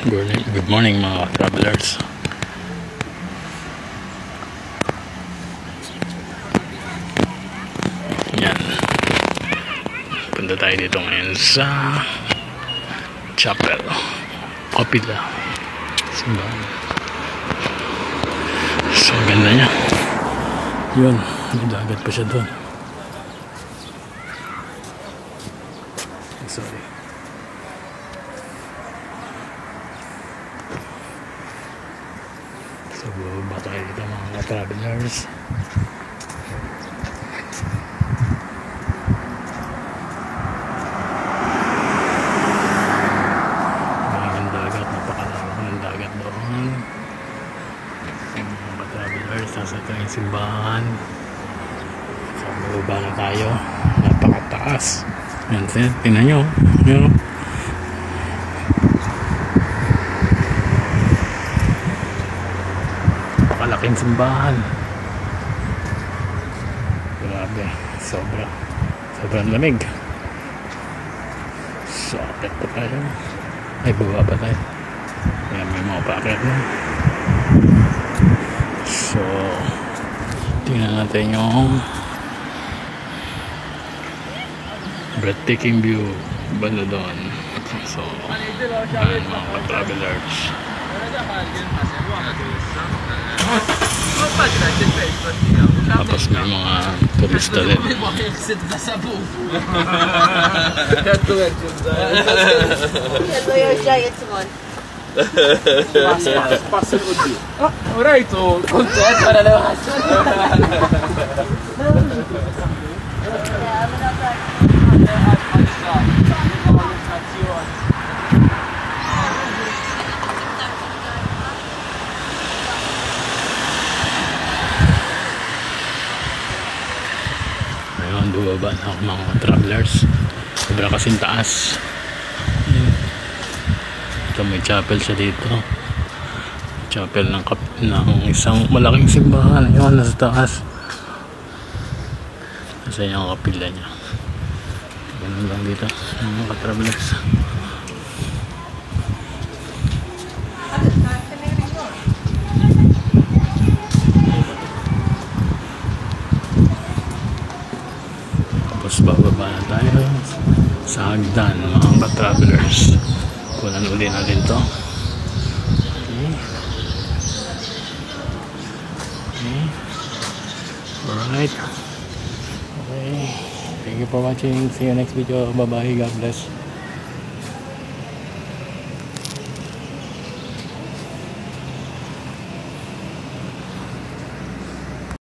Good morning mga travelers. Yan. Punta tayo dito ngayon sa chapel. Kapila. Simbahan. So ganda niya. Yun. May dagat pa siya doon. Sorry. So bababa tayo dito mga travelers. Maraming dagat, napakalawak ng dagat doon. Mga travelers, nasa ito yung simbahan. So bababa na tayo. Napakataas. Yan, tingnan nyo. Yan. Napakalaking simbahan. Grabe. Sobrang lamig. So, akit pa tayo. Ay, baba pa tayo. Yan, may mga paakit na. So, tingnan natin yung breathtaking view banda doon. So, yan mga travelers. Tapos may mga turista din. Ayun, bubaba na ako mga travelers. Sobra kasing taas. Ito may chapel siya dito. Chapel ng isang malaking simbahan. Ayun, nasa taas. Nasa yung kapila niya. Ganun lang dito mga travelers. Tapos bababa na tayo sa hagdan mga travelers. Kunan uli natin to. Okay. Alright. Okay. Thank you for watching. See you next video. Bye bye. God bless.